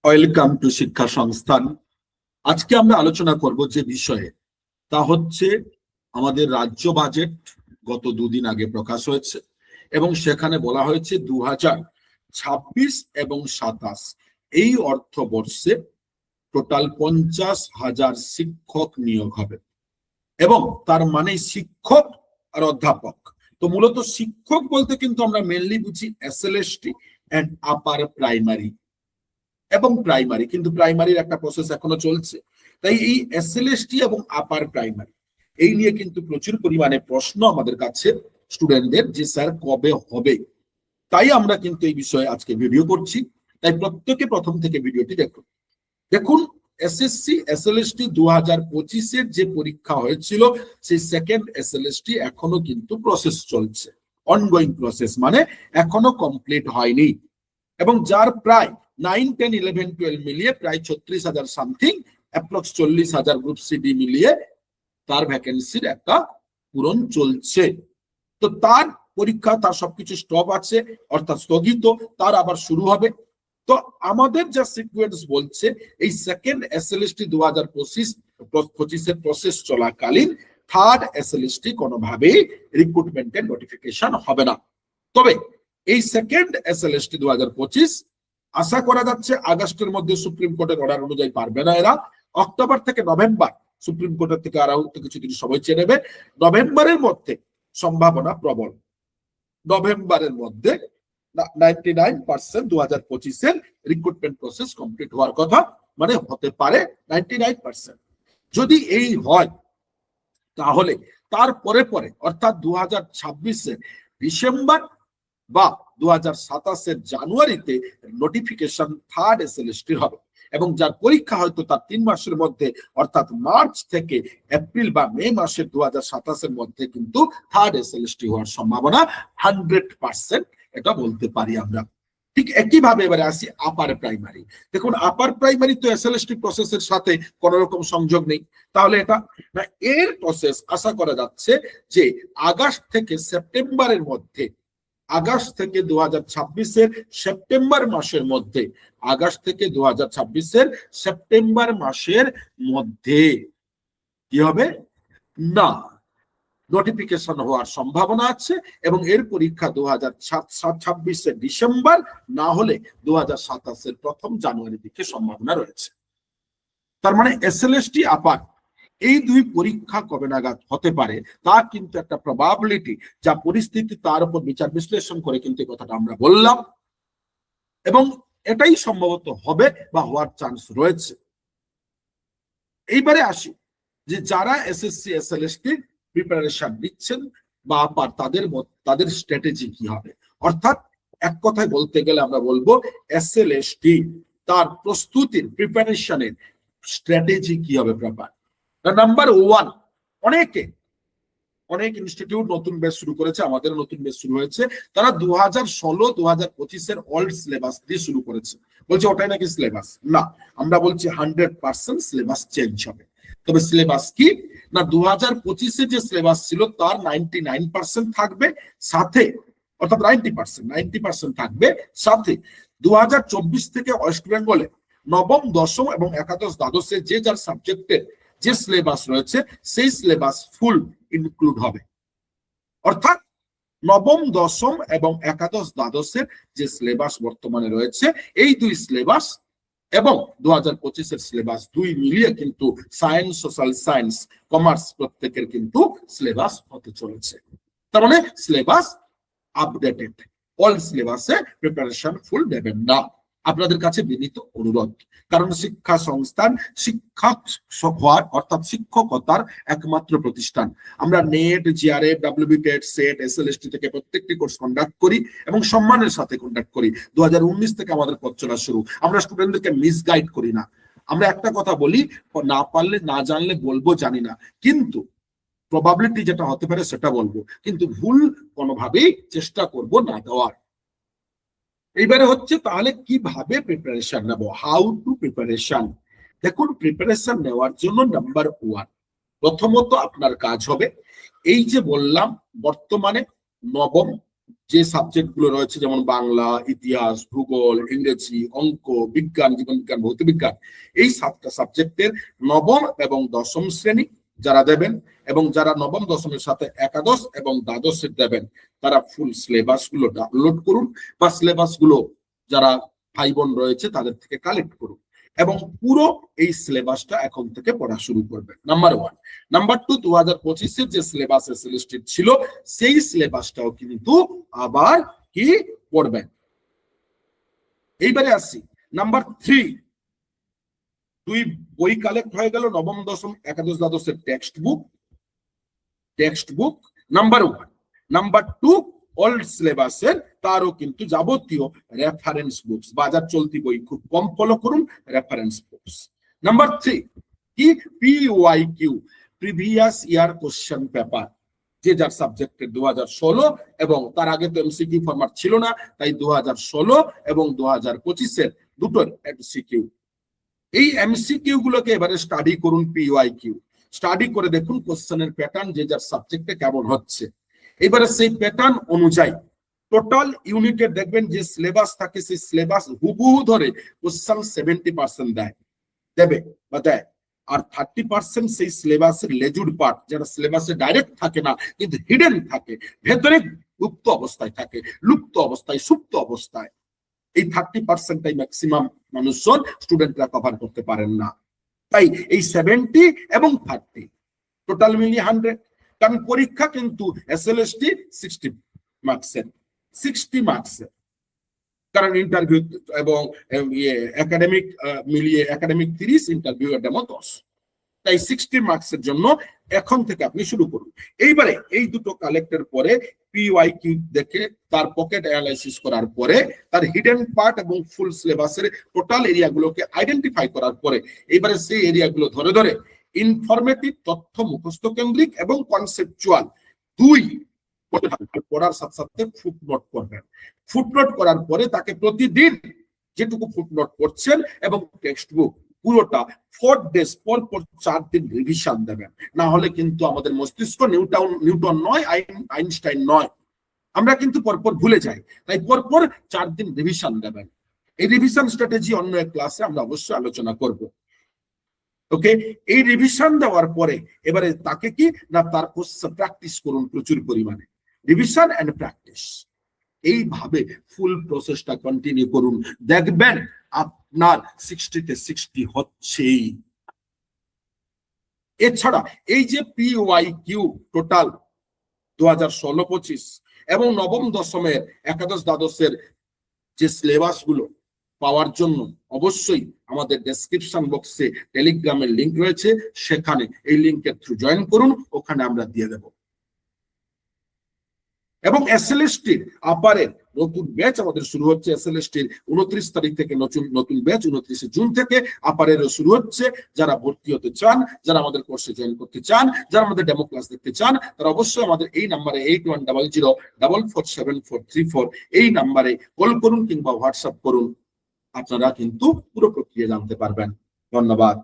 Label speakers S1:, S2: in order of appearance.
S1: Welcome to শিক্ষা সংস্থান। আজকে আমরা আলোচনা করব যে বিষয়ে, তা হচ্ছে আমাদের রাজ্য বাজেট গত দুদিন আগে প্রকাশ হয়েছে এবং সেখানে বলা হয়েছে 2026 এবং 27 এই অর্থবর্ষে টোটাল 50,000 শিক্ষক নিয়োগ হবে এবং তার মানে শিক্ষক আর অধ্যাপক। তো মূলত শিক্ষক বলতে কিন্তু আমরা মেনলি বুঝি এসএলএসটি এন্ড আপার প্রাইমারি এবং প্রাইমারি, কিন্তু প্রাইমারির একটা প্রসেস এখনো চলছে। তাই এই এসএলএসটি এবং আপার প্রাইমারি এই নিয়ে কিন্তু প্রচুর পরিমাণে প্রশ্ন আমাদের কাছে স্টুডেন্টদের, যে স্যার কবে হবে। তাই আমরা কিন্তু এই বিষয়ে আজকে ভিডিও করছি। তাই প্রত্যেকে প্রথম থেকে ভিডিওটি দেখুন। দেখুন, এসএসসি এসএলএসটি 2025-এর যে পরীক্ষা হয়েছিল সেই সেকেন্ড এসএলএসটি এখনো কিন্তু প্রসেস চলছে, অনগোয়িং প্রসেস, মানে এখনো কমপ্লিট হয়নি এবং যার প্রায় 9, 10, 11, 12 মিলিয়ে প্রায় 36,000 সামথিং, অ্যাপ্রক্স 40,000 গ্রুপ সিডি মিলিয়ে তার ভ্যাকেন্সির একটা পূরণ চলছে। তো তার পরীক্ষা, তার সবকিছু স্টপ আছে, অর্থাৎ স্থগিত, তার আবার শুরু হবে। তো আমাদের যা সিকোয়েন্স বলছে, এই সেকেন্ড এসএলএসটি 2025-এর প্রসেস চলাকালীন থার্ড এসএলএসটি কোনোভাবেই রিক্রুটমেন্টের নোটিফিকেশন হবে না। তবে এই সেকেন্ড এসএলএসটি 2025 আশা করা যাচ্ছে আগস্টের মধ্যে সুপ্রিম কোর্টের অর্ডার অনুযায়ী পারবে না এরা। অক্টোবর থেকে নভেম্বর সুপ্রিম কোর্টের থেকে আরো কিছুদিন সময় চেয়ে নেবে। নভেম্বরের মধ্যে সম্ভাবনা প্রবল, নভেম্বরের মধ্যে 99% 2025-এর রিক্রুটমেন্ট প্রসেস কমপ্লিট হওয়ার কথা, মানে হতে পারে 99%। যদি এই হয় তাহলে তারপরে অর্থাৎ 2026-এর ডিসেম্বর বা 2027-এর জানুয়ারিতে নোটিফিকেশন থার্ড এসএলএসটি হবে এবং যার পরীক্ষা হয়তো তার 3 মাসের মধ্যে, অর্থাৎ মার্চ থেকে এপ্রিল বা মে মাসের 2027-এর মধ্যে কিন্তু থার্ড এসএলএসটি হওয়ার সম্ভাবনা 100%, এটা বলতে পারি আমরা। ঠিক একইভাবে এবারে আসি আপার প্রাইমারি। দেখুন, আপার প্রাইমারি তো এসএলএসটি প্রসেসের সাথে কোনো রকম সংযোগ নেই, তাহলে এটা না, এর প্রসেস আশা করা যাচ্ছে যে আগস্ট থেকে সেপ্টেম্বরের মধ্যে, আগস্ট থেকে 2026-এর সেপ্টেম্বর মাসের মধ্যে, আগস্ট থেকে 2026-এর সেপ্টেম্বর মাসের মধ্যে কি হবে না, নোটিফিকেশন হওয়ার সম্ভাবনা আছে এবং এর পরীক্ষা 2026-এর ডিসেম্বর, না হলে 2027-এর প্রথম জানুয়ারি দিকে সম্ভাবনা রয়েছে। তার মানে এসএলএসটি আপার এই দুই পরীক্ষা কবে নাগাদ হতে পারে তা কিন্তু একটা প্রবাবিলিটি, যা পরিস্থিতি তার উপর বিচার বিশ্লেষণ করে কিন্তু এই কথাটা আমরা বললাম এবং এটাই সম্ভবত হবে বা হওয়ার চান্স রয়েছে। এইবারে আসি যে যারা এসএসসি এসএলএসটি প্রিপারেশন নিচ্ছেন বা আপার, তাদের স্ট্র্যাটেজি কি হবে। অর্থাৎ এক কথায় বলতে গেলে আমরা বলবো এসএলএসটি তার প্রস্তুতির, প্রিপারেশনের স্ট্র্যাটেজি কি হবে প্রপার। নাম্বার 1, অনেক ইনস্টিটিউট নতুন ব্যাচ শুরু করেছে, আমাদের নতুন ব্যাচ শুরু হয়েছে। তারা 2016-2025-এর ওল্ড সিলেবাস দিয়ে শুরু করেছে, বলছে ওটাই নাকি সিলেবাস। না, আমরা বলছি 100% সিলেবাস চেঞ্জ হবে। তবে সিলেবাস কি না, 2025-এ যে সিলেবাস ছিল তার 99% থাকবে সাথে, অর্থাৎ 90% থাকবে সাথে 2024 থেকে ওয়েস্ট বেঙ্গলে নবম, দশম এবং একাদশ, দ্বাদশে যে যার সাবজেক্টের যে সিলেবাস রয়েছে সেই সিলেবাস ফুল ইনক্লুড হবে। অর্থাৎ নবম, দশম এবং একাদশ, দ্বাদশের যে সিলেবাস বর্তমানে রয়েছে, এই দুই সিলেবাস এবং 2025-এর সিলেবাস দুই মিলিয়ে কিন্তু সায়েন্স, সোশ্যাল সায়েন্স, কমার্স প্রত্যেকের কিন্তু সিলেবাস হতে চলেছে। তার মানে সিলেবাস আপডেটেড, অল সিলেবাসে প্রিপারেশন ফুল দেবেন না। আপনাদের কাছে বিনীত অনুরোধ, কারণ শিক্ষা সংস্থান শিক্ষক হওয়ার, অর্থাৎ শিক্ষকতার একমাত্র প্রতিষ্ঠান। আমরা নেট, জিআরএফ, ডাব্লিউবিটেট, সেট, এসএলএসটি থেকে প্রত্যেকটি কোর্স কন্ডাক্ট করি এবং সম্মানের সাথে কন্ডাক্ট করি। 2019 থেকে আমাদের পথ চলা শুরু। আমরা স্টুডেন্টদেরকে মিসগাইড করি না। আমরা একটা কথা বলি, না পারলে, না জানলে বলবো জানি না, কিন্তু প্রবাবিলিটি যেটা হতে পারে সেটা বলবো, কিন্তু ভুল কোনোভাবেই চেষ্টা করব না দেওয়ার। এইবারে হচ্ছে তাহলে কিভাবে প্রিপারেশন নেব, হাউ টু প্রিপারেশন। দেখুন, প্রিপারেশন নেওয়ার জন্য নাম্বার 1, প্রথমত আপনার কাজ হবে এই যে বললাম বর্তমানে নবম যে সাবজেক্ট গুলো রয়েছে যেমন বাংলা, ইতিহাস, ভূগোল, ইংরেজি, অঙ্ক, বিজ্ঞান, জীবন বিজ্ঞান, ভৌত বিজ্ঞান, এই 7টা সাবজেক্টের নবম এবং দশম শ্রেণী যারা দেবেন এবং যারা নবম দশমের সাথে একাদশ এবং দ্বাদশের দেবেন তারা ফুল সিলেবাস গুলো ডাউনলোড করুন বা সিলেবাস গুলো যারা ভাই বোন রয়েছে তাদের থেকে কালেক্ট করুন এবং পুরো এই সিলেবাসটা এখন থেকে পড়া শুরু করবেন। নাম্বার 1। নাম্বার 2, 2025-এর যে সিলেবাস এসএলএসটি ছিল সেই সিলেবাসটাও কিন্তু আবার কি পড়বেন। এইবারে আসি নাম্বার 3। 2 বই কালেক্ট হয়ে গেল, নবম দশম একাদশ দ্বাদশের text book number 1। Number 2, old সিলেবাসের তারও কিন্তু যাবতীয় রেফারেন্স বুকস, বাজার চলতি বই খুব কম ফলো করুন, রেফারেন্স বুকস। নাম্বার 3 কি PYQ, previous year question paper, যে যার সাবজেক্টের 2016 এবং তার আগে তো এমসিকিউ ফরম্যাট ছিল না, তাই 2016 এবং 2025-এর দুটোর এমসিকিউ। এই এমসিকিউ গুলোকে এবারে স্টাডি করুন, পিওয়াইকিউ স্টাডি করে দেখুন কোশ্চেনের প্যাটার্ন যে যার সাবজেক্টে কেমন হচ্ছে। এবারে সেই প্যাটার্ন অনুযায়ী টোটাল ইউনিটের দেখবেন যে সিলেবাস থাকে সেই সিলেবাস হুবহু ধরে কোশ্চেন 70% দেবে বা দেয়, আর 30% সেই সিলেবাসের লেজুড পার্ট, যেটা সিলেবাসে ডাইরেক্ট থাকে না কিন্তু হিডেন থাকে, ভেতরে গুপ্ত অবস্থায় থাকে, লুপ্ত অবস্থায়, সুপ্ত অবস্থায়। এই 30%টাই ম্যাক্সিমাম মানুষজন স্টুডেন্টরা কভার করতে পারেন না। তাই এই 70 এবং 30 টোটাল মিলিয়ে 100। কারণ পরীক্ষা কিন্তু এসএলএসটি 60 মার্কসের, কারণ ইন্টারভিউ এবং একাডেমিক মিলিয়ে একাডেমিক 30, ইন্টারভিউ এর ডেমো 10। তাই 60 মার্কসের জন্য এখন থেকে আপনি শুরু করুন। এইবারে এই দুটো কালেক্টের পরে পিওয়াইকিউ দেখে তার পকেট অ্যানালাইসিস করার পরে তার হিডেন পার্ট এবং ফুল সিলেবাসের টোটাল এরিয়াগুলোকে আইডেন্টিফাই করার পরে এবারে সেই এরিয়াগুলো ধরে ধরে ইনফরমেটিভ, তথ্য মুখস্থ কেন্দ্রিক এবং কনসেপচুয়াল 2 পড়ার সাথে সাথে ফুটনোট করবেন। ফুটনোট করার পরে তাকে প্রতিদিন যেটুকু ফুটনোট করছেন এবং টেক্সট বুক পুরোটা 4 ডেজ পর 4 দিন রিভিশন দেবেন। না হলে কিন্তু আমাদের মস্তিষ্ক নিউটন নয়, আইনস্টাইন নয়, আমরা কিন্তু পরপর ভুলে যাই। তাই পরপর 4 দিন রিভিশন দেবেন। এই রিভিশন স্ট্র্যাটেজি অন্য এক ক্লাসে আমরা অবশ্যই আলোচনা করব। ওকে, এই রিভিশন দেওয়ার পরে এবারে তাকে কি না তার প্র্যাকটিস করুন প্রচুর পরিমাণে, রিভিশন এন্ড প্র্যাকটিস। এইভাবে ফুল প্রসেসটা কন্টিনিউ করুন, দেখবেন আপনার 60-তে 60 হচ্ছেই। এছাড়া এই যে পিওয়াইকিউ টোটাল 2016-25 এবং নবম দশমের একাদশ দ্বাদশের যে সিলেবাস গুলো পাওয়ার জন্য অবশ্যই আমাদের ডেসক্রিপশন বক্সে টেলিগ্রামের লিংক রয়েছে, সেখানে এই লিংকের থ্রু জয়েন করুন, ওখানে আমরা দিয়ে দেব। এবং এসএলএসটির আপারের নতুন ব্যাচ আমাদের শুরু হচ্ছে। এসএলএসটির 29 তারিখ থেকে নতুন ব্যাচ 29 জুন থেকে আপারেরও শুরু হচ্ছে। যারা ভর্তি হতে চান, যারা আমাদের কোর্সে জয়েন করতে চান, যারা আমাদের ডেমো ক্লাস দেখতে চান, তারা অবশ্যই আমাদের এই নাম্বারে 8100447434 এই নাম্বারে কল করুন কিংবা হোয়াটসঅ্যাপ করুন। আপনারা কিন্তু পুরো প্রক্রিয়া জানতে পারবেন। ধন্যবাদ।